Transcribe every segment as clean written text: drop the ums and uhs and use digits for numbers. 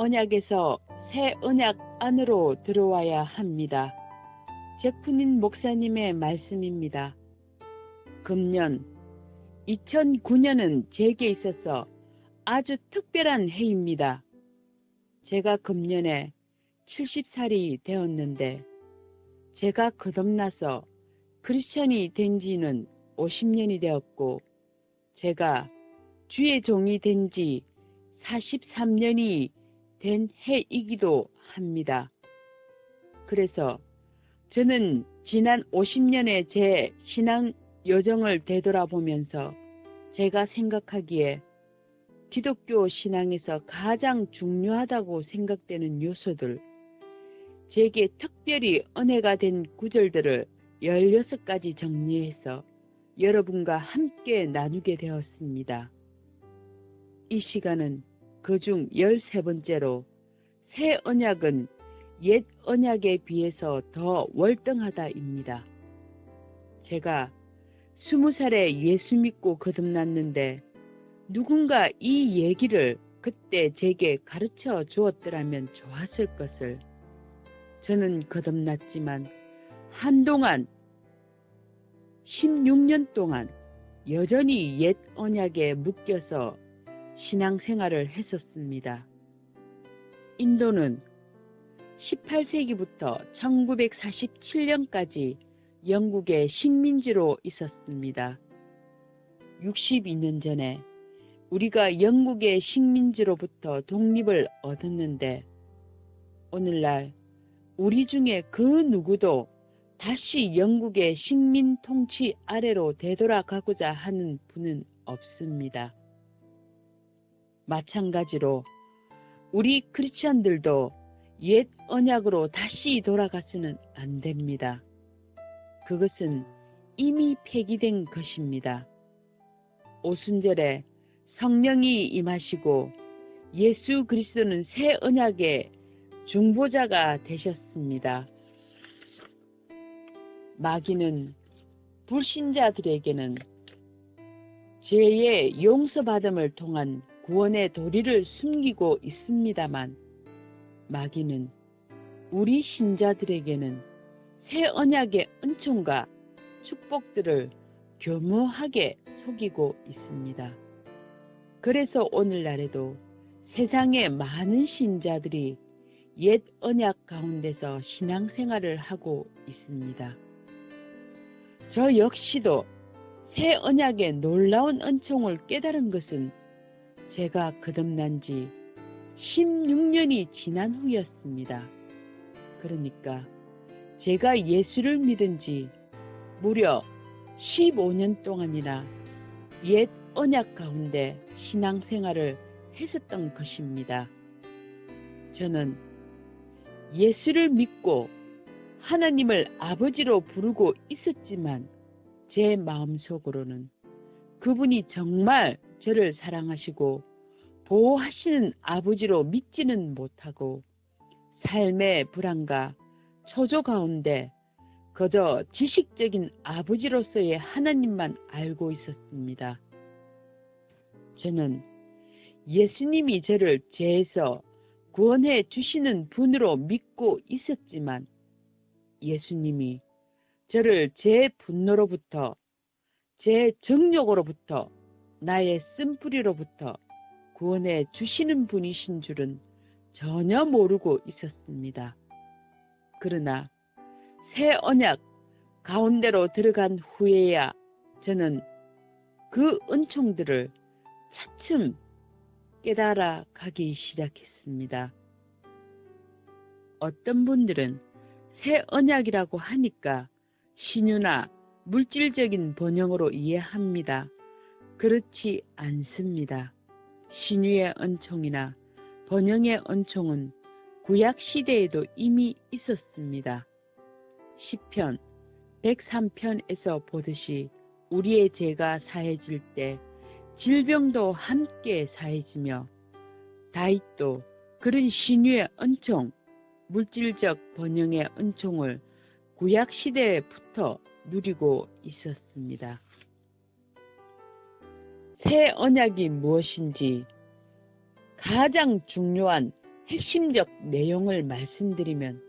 언약에서 새 언약 안으로 들어와야 합니다. 제프닌 목사님의 말씀입니다. 금년 2009년은 제게 있어서 아주 특별한 해입니다. 제가 금년에 70살이 되었는데 제가 거듭나서 크리스천이 된 지는 50년이 되었고 제가 주의 종이 된 지 43년이 된 해이기도 합니다. 그래서 저는 지난 50년의 제 신앙 여정을 되돌아보면서 제가 생각하기에 기독교 신앙에서 가장 중요하다고 생각되는 요소들, 제게 특별히 은혜가 된 구절들을 16가지 정리해서 여러분과 함께 나누게 되었습니다. 이 시간은 그중 13번째로 새 언약은 옛 언약에 비해서 더 월등하다입니다. 제가 20살에 예수 믿고 거듭났는데 누군가 이 얘기를 그때 제게 가르쳐 주었더라면 좋았을 것을. 저는 거듭났지만 한동안 16년 동안 여전히 옛 언약에 묶여서 신앙생활을 했었습니다. 인도는 18세기부터 1947년까지 영국의 식민지로 있었습니다. 62년 전에 우리가 영국의 식민지로부터 독립을 얻었는데 오늘날 우리 중에 그 누구도 다시 영국의 식민 통치 아래로 되돌아가고자 하는 분은 없습니다. 마찬가지로 우리 크리스천들도 옛 언약으로 다시 돌아가서는 안 됩니다. 그것은 이미 폐기된 것입니다. 오순절에 성령이 임하시고 예수 그리스도는 새 언약의 중보자가 되셨습니다. 마귀는 불신자들에게는 죄의 용서받음을 통한 구원의 도리를 숨기고 있습니다만 마귀는 우리 신자들에게는 새 언약의 은총과 축복들을 교묘하게 속이고 있습니다. 그래서 오늘날에도 세상의 많은 신자들이 옛 언약 가운데서 신앙생활을 하고 있습니다. 저 역시도 새 언약의 놀라운 은총을 깨달은 것은 제가 거듭난 지 16년이 지난 후였습니다. 그러니까 제가 예수를 믿은 지 무려 15년 동안이나 옛 언약 가운데 신앙생활을 했었던 것입니다. 저는 예수를 믿고 하나님을 아버지로 부르고 있었지만 제 마음속으로는 그분이 정말 저를 사랑하시고 보호하시는 아버지로 믿지는 못하고 삶의 불안과 초조 가운데 그저 지식적인 아버지로서의 하나님만 알고 있었습니다. 저는 예수님이 저를 죄에서 구원해 주시는 분으로 믿고 있었지만 예수님이 저를 제 분노로부터 제 정욕으로부터 나의 쓴뿌리로부터 구원해 주시는 분이신 줄은 전혀 모르고 있었습니다. 그러나 새 언약 가운데로 들어간 후에야 저는 그 은총들을 차츰 깨달아 가기 시작했습니다. 어떤 분들은 새 언약이라고 하니까 신유나 물질적인 번영으로 이해합니다. 그렇지 않습니다. 신유의 은총이나 번영의 은총은 구약 시대에도 이미 있었습니다. 시편 103편에서 보듯이 우리의 죄가 사해질 때 질병도 함께 사해지며 다윗도 그런 신유의 은총, 물질적 번영의 은총을 구약 시대부터 누리고 있었습니다. 새 언약이 무엇인지 가장 중요한 핵심적 내용을 말씀드리면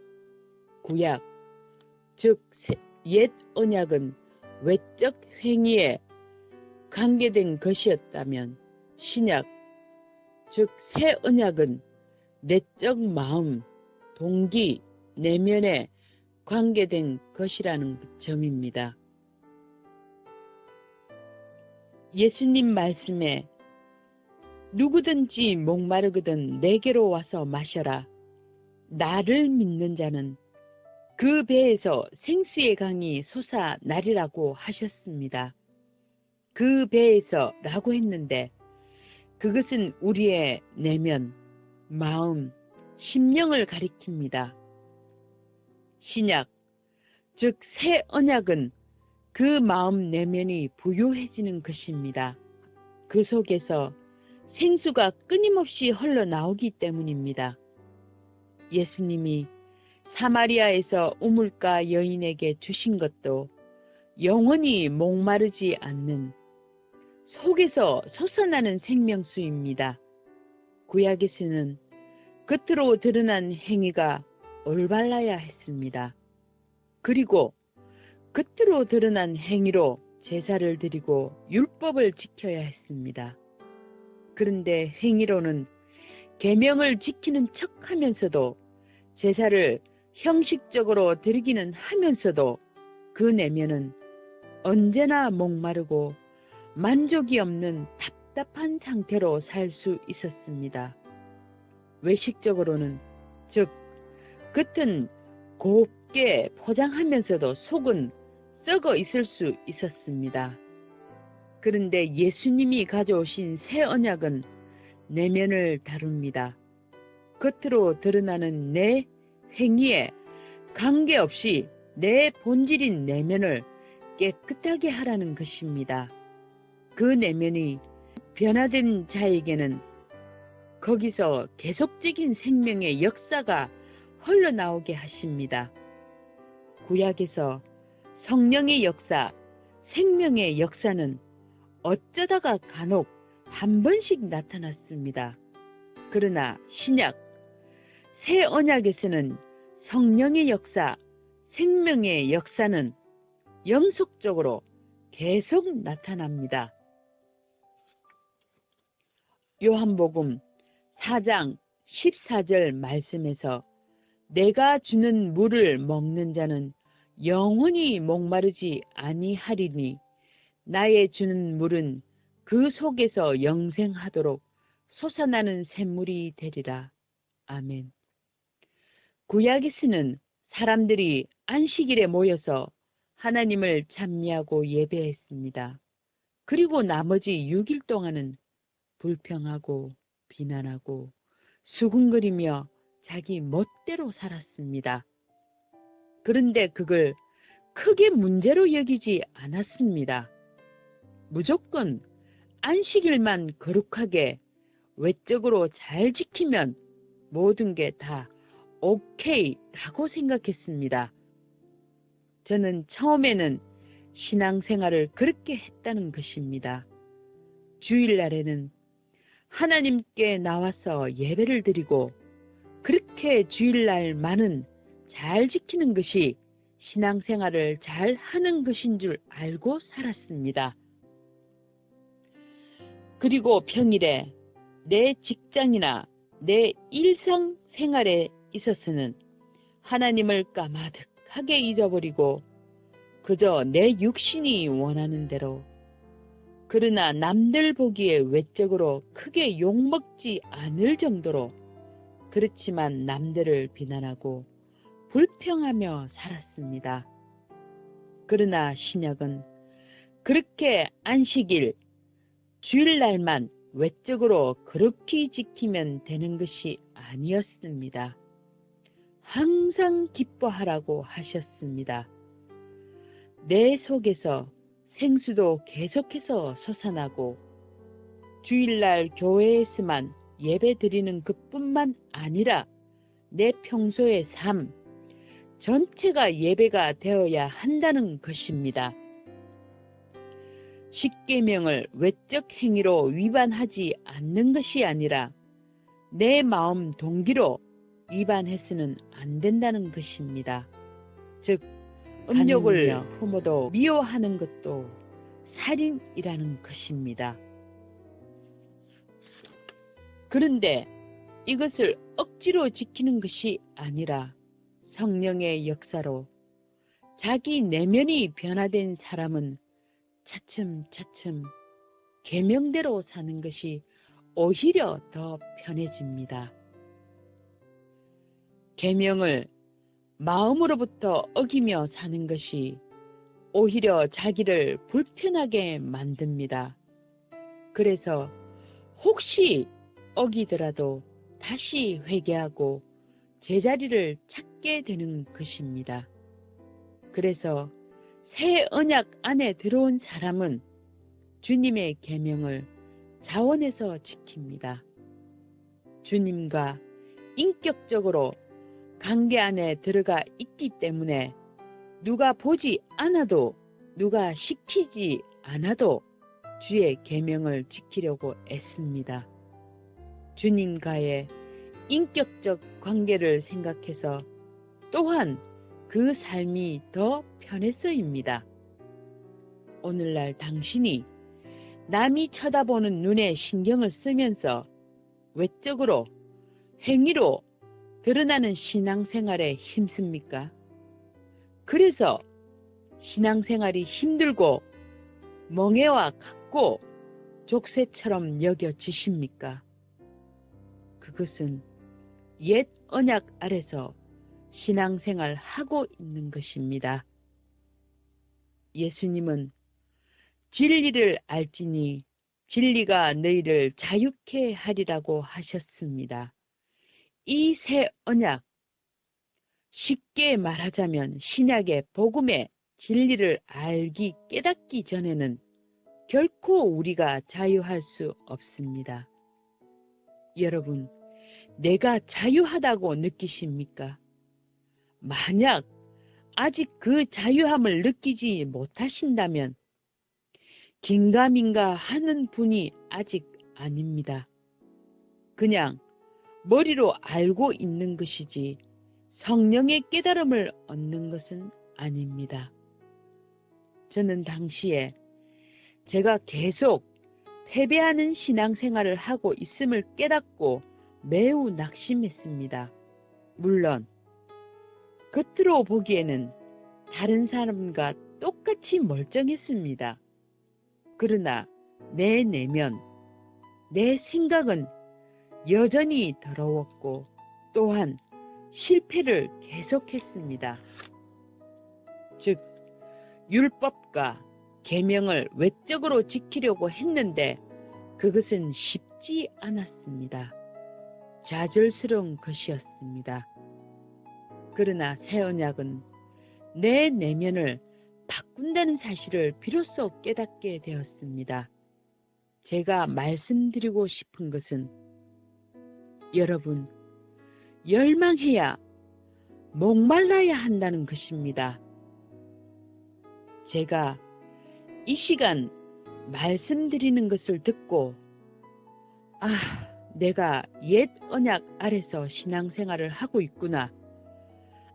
구약, 즉 옛 언약은 외적 행위에 관계된 것이었다면 신약, 즉 새 언약은 내적 마음, 동기, 내면에 관계된 것이라는 점입니다. 예수님 말씀에 누구든지 목마르거든 내게로 와서 마셔라. 나를 믿는 자는 그 배에서 생수의 강이 솟아나리라고 하셨습니다. 그 배에서 라고 했는데 그것은 우리의 내면, 마음, 심령을 가리킵니다. 신약, 즉 새 언약은 그 마음 내면이 부유해지는 것입니다. 그 속에서 생수가 끊임없이 흘러나오기 때문입니다. 예수님이 사마리아에서 우물가 여인에게 주신 것도 영원히 목마르지 않는 속에서 솟아나는 생명수입니다. 구약에서는 겉으로 드러난 행위가 올바라야 했습니다. 그리고 겉으로 드러난 행위로 제사를 드리고 율법을 지켜야 했습니다. 그런데 행위로는 계명을 지키는 척하면서도 제사를 형식적으로 드리기는 하면서도 그 내면은 언제나 목마르고 만족이 없는 답답한 상태로 살 수 있었습니다. 외식적으로는, 즉 겉은 곱게 포장하면서도 속은 썩어 있을 수 있었습니다. 그런데 예수님이 가져오신 새 언약은 내면을 다룹니다. 겉으로 드러나는 내 행위에 관계없이 내 본질인 내면을 깨끗하게 하라는 것입니다. 그 내면이 변화된 자에게는 거기서 계속적인 생명의 역사가 흘러나오게 하십니다. 구약에서 성령의 역사, 생명의 역사는 어쩌다가 간혹 한 번씩 나타났습니다. 그러나 신약, 새 언약에서는 성령의 역사, 생명의 역사는 영속적으로 계속 나타납니다. 요한복음 4장 14절 말씀에서 내가 주는 물을 먹는 자는 영원히 목마르지 아니하리니 나의 주는 물은 그 속에서 영생하도록 솟아나는 샘물이 되리라. 아멘. 구약에서는 사람들이 안식일에 모여서 하나님을 찬미하고 예배했습니다. 그리고 나머지 6일 동안은 불평하고 비난하고 수군거리며 자기 멋대로 살았습니다. 그런데 그걸 크게 문제로 여기지 않았습니다. 무조건 안식일만 거룩하게 외적으로 잘 지키면 모든 게 다 오케이라고 생각했습니다. 저는 처음에는 신앙생활을 그렇게 했다는 것입니다. 주일날에는 하나님께 나와서 예배를 드리고 그렇게 주일날만은 잘 지키는 것이 신앙생활을 잘 하는 것인 줄 알고 살았습니다. 그리고 평일에 내 직장이나 내 일상생활에 있어서는 하나님을 까마득하게 잊어버리고 그저 내 육신이 원하는 대로, 그러나 남들 보기에 외적으로 크게 욕먹지 않을 정도로 그렇지만 남들을 비난하고 불평하며 살았습니다. 그러나 신약은 그렇게 안식일, 주일날만 외적으로 그렇게 지키면 되는 것이 아니었습니다. 항상 기뻐하라고 하셨습니다. 내 속에서 생수도 계속해서 솟아나고 주일날 교회에서만 예배 드리는 것뿐만 아니라 내 평소의 삶 전체가 예배가 되어야 한다는 것입니다. 십계명을 외적 행위로 위반하지 않는 것이 아니라 내 마음 동기로 위반해서는 안 된다는 것입니다. 즉, 음욕을 품어도 미워하는 것도 살인이라는 것입니다. 그런데 이것을 억지로 지키는 것이 아니라 성령의 역사로 자기 내면이 변화된 사람은 차츰차츰 계명대로 사는 것이 오히려 더 편해집니다. 계명을 마음으로부터 어기며 사는 것이 오히려 자기를 불편하게 만듭니다. 그래서 혹시 어기더라도 다시 회개하고 제자리를 찾게 되는 것입니다. 그래서 새 언약 안에 들어온 사람은 주님의 계명을 자원해서 지킵니다. 주님과 인격적으로 관계 안에 들어가 있기 때문에 누가 보지 않아도 누가 시키지 않아도 주의 계명을 지키려고 애씁니다. 주님과의 인격적 관계를 생각해서 또한 그 삶이 더 편해서입니다. 오늘날 당신이 남이 쳐다보는 눈에 신경을 쓰면서 외적으로 행위로 드러나는 신앙생활에 힘씁니까? 그래서 신앙생활이 힘들고 멍해와 같고 족쇄처럼 여겨지십니까? 그것은 옛 언약 아래서 신앙생활 하고 있는 것입니다. 예수님은 진리를 알지니 진리가 너희를 자유케 하리라고 하셨습니다. 이 새 언약, 쉽게 말하자면 신약의 복음의 진리를 알기 깨닫기 전에는 결코 우리가 자유할 수 없습니다. 여러분, 내가 자유하다고 느끼십니까? 만약 아직 그 자유함을 느끼지 못하신다면 긴가민가 하는 분이 아직 아닙니다. 그냥 머리로 알고 있는 것이지 성령의 깨달음을 얻는 것은 아닙니다. 저는 당시에 제가 계속 패배하는 신앙생활을 하고 있음을 깨닫고 매우 낙심했습니다. 물론 겉으로 보기에는 다른 사람과 똑같이 멀쩡했습니다. 그러나 내 내면, 내 생각은 여전히 더러웠고 또한 실패를 계속했습니다. 즉, 율법과 계명을 외적으로 지키려고 했는데 그것은 쉽지 않았습니다. 좌절스러운 것이었습니다. 그러나 새 언약은 내 내면을 바꾼다는 사실을 비로소 깨닫게 되었습니다. 제가 말씀드리고 싶은 것은 여러분, 열망해야 목말라야 한다는 것입니다. 제가 이 시간 말씀드리는 것을 듣고 내가 옛 언약 아래서 신앙생활을 하고 있구나.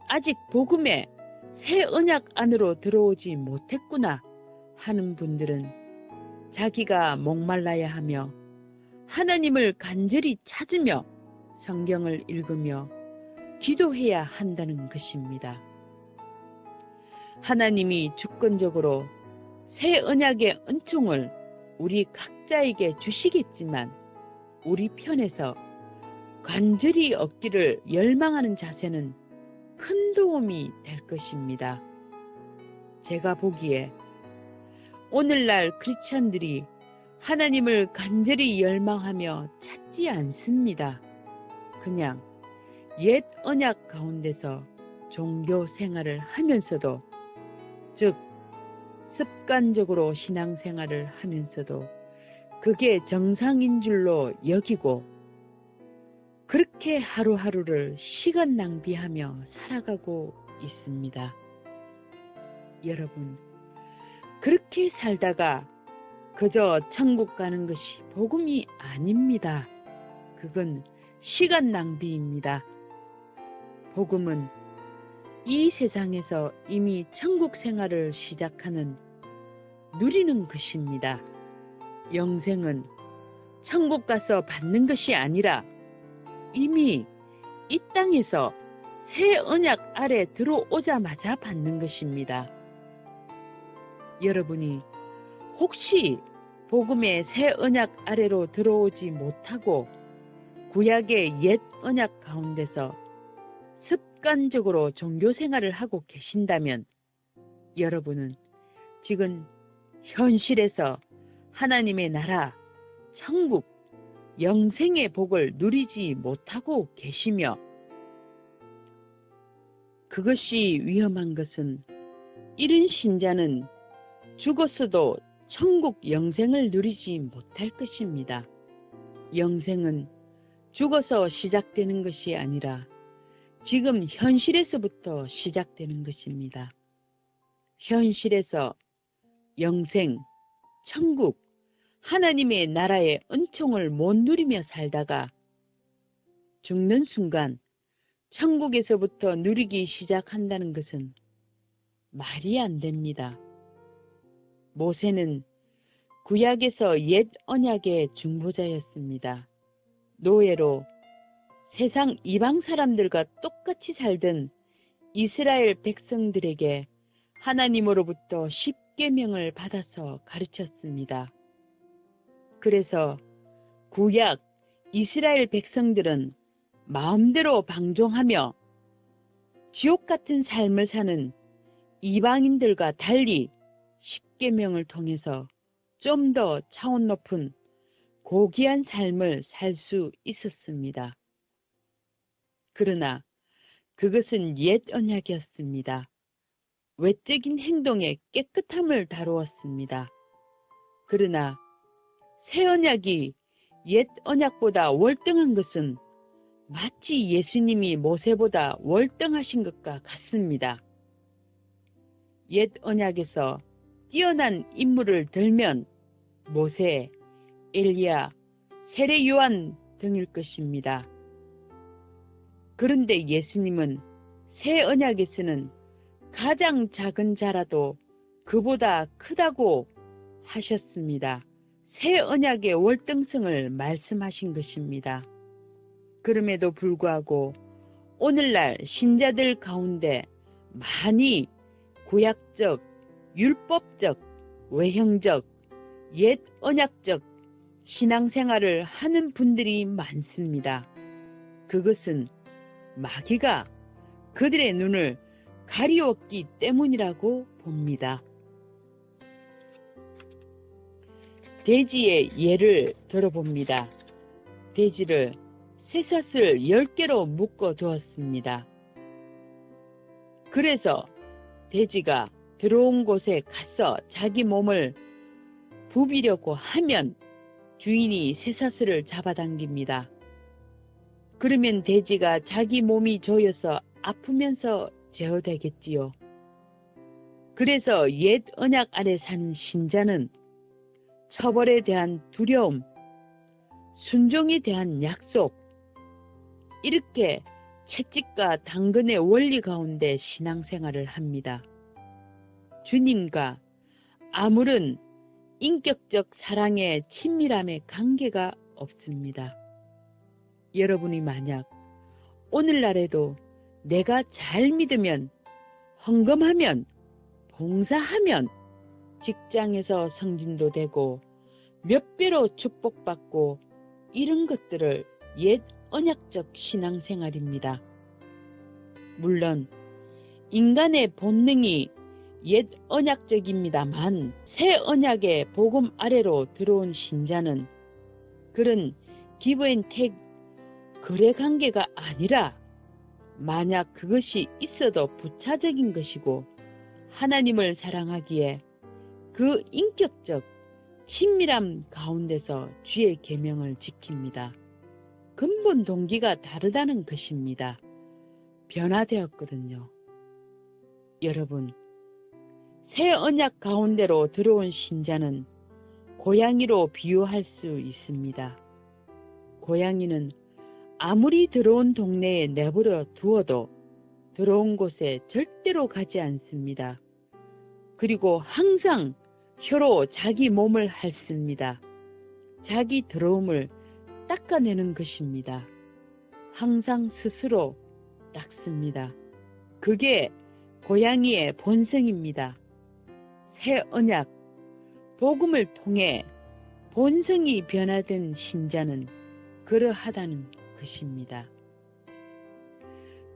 아직 복음의 새 언약 안으로 들어오지 못했구나 하는 분들은 자기가 목말라야 하며 하나님을 간절히 찾으며 성경을 읽으며 기도해야 한다는 것입니다. 하나님이 주권적으로 새 언약의 은총을 우리 각자에게 주시겠지만 우리 편에서 간절히 얻기를 열망하는 자세는 큰 도움이 될 것입니다. 제가 보기에 오늘날 크리스찬들이 하나님을 간절히 열망하며 찾지 않습니다. 그냥 옛 언약 가운데서 종교 생활을 하면서도, 즉 습관적으로 신앙생활을 하면서도 그게 정상인 줄로 여기고 그렇게 하루하루를 시간 낭비하며 살아가고 있습니다. 여러분, 그렇게 살다가 그저 천국 가는 것이 복음이 아닙니다. 그건 시간 낭비입니다. 복음은 이 세상에서 이미 천국 생활을 시작하는 누리는 것입니다. 영생은 천국 가서 받는 것이 아니라 이미 이 땅에서 새 언약 아래 들어오자마자 받는 것입니다. 여러분이 혹시 복음의 새 언약 아래로 들어오지 못하고 구약의 옛 언약 가운데서 습관적으로 종교 생활을 하고 계신다면 여러분은 지금 현실에서 하나님의 나라, 천국, 영생의 복을 누리지 못하고 계시며 그것이 위험한 것은 이런 신자는 죽었어도 천국 영생을 누리지 못할 것입니다. 영생은 죽어서 시작되는 것이 아니라 지금 현실에서부터 시작되는 것입니다. 현실에서 영생, 천국, 하나님의 나라의 은총을 못 누리며 살다가 죽는 순간 천국에서부터 누리기 시작한다는 것은 말이 안 됩니다. 모세는 구약에서 옛 언약의 중보자였습니다. 노예로 세상 이방 사람들과 똑같이 살던 이스라엘 백성들에게 하나님으로부터 십계명을 받아서 가르쳤습니다. 그래서 구약 이스라엘 백성들은 마음대로 방종하며 지옥 같은 삶을 사는 이방인들과 달리 십계명을 통해서 좀 더 차원 높은 고귀한 삶을 살 수 있었습니다. 그러나 그것은 옛 언약이었습니다. 외적인 행동의 깨끗함을 다루었습니다. 그러나 새 언약이 옛 언약보다 월등한 것은 마치 예수님이 모세보다 월등하신 것과 같습니다. 옛 언약에서 뛰어난 인물을 들면 모세, 엘리야, 세례 요한 등일 것입니다. 그런데 예수님은 새 언약에서는 가장 작은 자라도 그보다 크다고 하셨습니다. 새 언약의 월등성을 말씀하신 것입니다. 그럼에도 불구하고 오늘날 신자들 가운데 많이 구약적, 율법적, 외형적, 옛 언약적 신앙생활을 하는 분들이 많습니다. 그것은 마귀가 그들의 눈을 가리웠기 때문이라고 봅니다. 돼지의 예를 들어봅니다. 돼지를 쇠사슬 10개로 묶어 두었습니다. 그래서 돼지가 들어온 곳에 가서 자기 몸을 부비려고 하면 주인이 쇠사슬을 잡아당깁니다. 그러면 돼지가 자기 몸이 조여서 아프면서 제어되겠지요. 그래서 옛 언약 아래 사는 신자는 처벌에 대한 두려움, 순종에 대한 약속, 이렇게 채찍과 당근의 원리 가운데 신앙생활을 합니다. 주님과 아무런 인격적 사랑의 친밀함의 관계가 없습니다. 여러분이 만약 오늘날에도 내가 잘 믿으면, 헌금하면, 봉사하면 직장에서 성진도 되고 몇 배로 축복받고 이런 것들을 옛 언약적 신앙생활입니다. 물론 인간의 본능이 옛 언약적입니다만 새 언약의 복음 아래로 들어온 신자는 그런 기브앤테이크 거래 관계가 아니라 만약 그것이 있어도 부차적인 것이고 하나님을 사랑하기에 그 인격적 친밀함 가운데서 주의 계명을 지킵니다. 근본 동기가 다르다는 것입니다. 변화되었거든요. 여러분, 새 언약 가운데로 들어온 신자는 고양이로 비유할 수 있습니다. 고양이는 아무리 들어온 동네에 내버려 두어도 들어온 곳에 절대로 가지 않습니다. 그리고 항상 혀로 자기 몸을 핥습니다. 자기 더러움을 닦아내는 것입니다. 항상 스스로 닦습니다. 그게 고양이의 본성입니다. 새 언약, 복음을 통해 본성이 변화된 신자는 그러하다는 것입니다.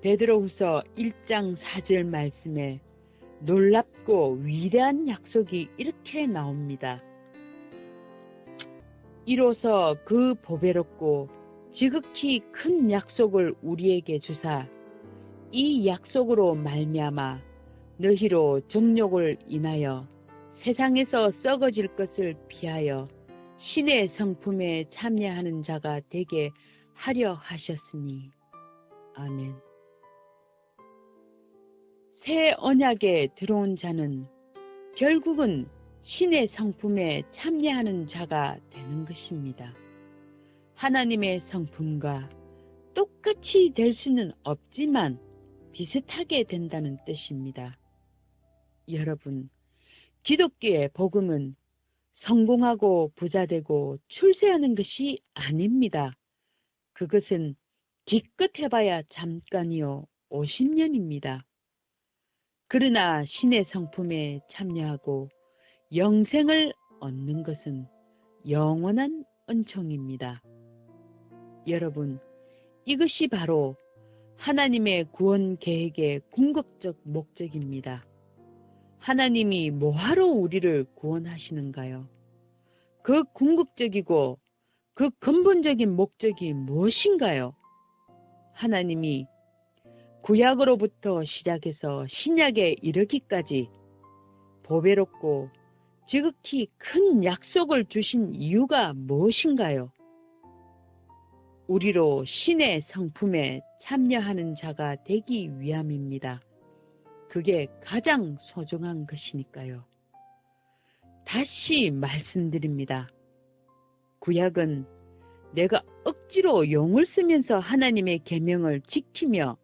베드로후서 1장 4절 말씀에 놀랍고 위대한 약속이 이렇게 나옵니다. 이로써 그 보배롭고 지극히 큰 약속을 우리에게 주사 이 약속으로 말미암아 너희로 정욕을 인하여 세상에서 썩어질 것을 피하여 신의 성품에 참여하는 자가 되게 하려 하셨으니. 아멘. 새 언약에 들어온 자는 결국은 신의 성품에 참여하는 자가 되는 것입니다. 하나님의 성품과 똑같이 될 수는 없지만 비슷하게 된다는 뜻입니다. 여러분, 기독교의 복음은 성공하고 부자되고 출세하는 것이 아닙니다. 그것은 기껏 해봐야 잠깐이요 50년입니다. 그러나 신의 성품에 참여하고 영생을 얻는 것은 영원한 은총입니다. 여러분, 이것이 바로 하나님의 구원 계획의 궁극적 목적입니다. 하나님이 뭐하러 우리를 구원하시는가요? 그 궁극적이고 그 근본적인 목적이 무엇인가요? 하나님이 구약으로부터 시작해서 신약에 이르기까지 보배롭고 지극히 큰 약속을 주신 이유가 무엇인가요? 우리로 신의 성품에 참여하는 자가 되기 위함입니다. 그게 가장 소중한 것이니까요. 다시 말씀드립니다. 구약은 내가 억지로 용을 쓰면서 하나님의 계명을 지키며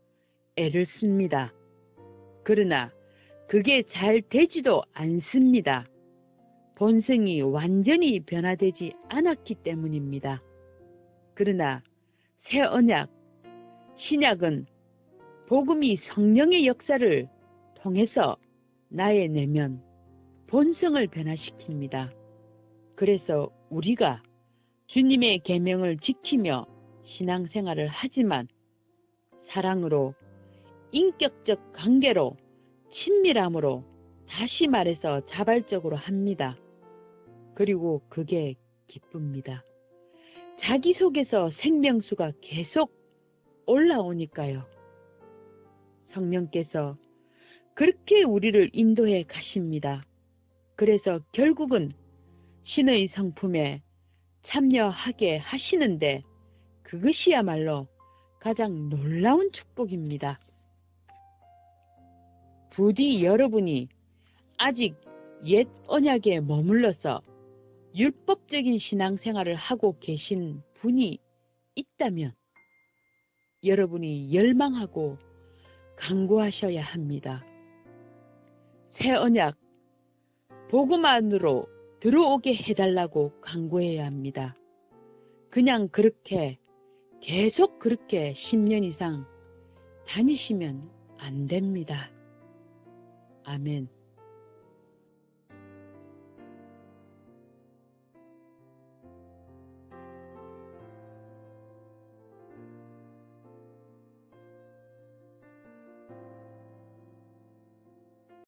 애를 씁니다. 그러나 그게 잘 되지도 않습니다. 본성이 완전히 변화되지 않았기 때문입니다. 그러나 새 언약, 신약은 복음이 성령의 역사를 통해서 나의 내면, 본성을 변화시킵니다. 그래서 우리가 주님의 계명을 지키며 신앙생활을 하지만 사랑으로, 인격적 관계로, 친밀함으로, 다시 말해서 자발적으로 합니다. 그리고 그게 기쁩니다. 자기 속에서 생명수가 계속 올라오니까요. 성령께서 그렇게 우리를 인도해 가십니다. 그래서 결국은 신의 성품에 참여하게 하시는데 그것이야말로 가장 놀라운 축복입니다. 부디 여러분이 아직 옛 언약에 머물러서 율법적인 신앙생활을 하고 계신 분이 있다면 여러분이 열망하고 간구하셔야 합니다. 새 언약, 복음 안으로 들어오게 해달라고 간구해야 합니다. 그냥 그렇게 계속 그렇게 10년 이상 다니시면 안 됩니다. 아멘.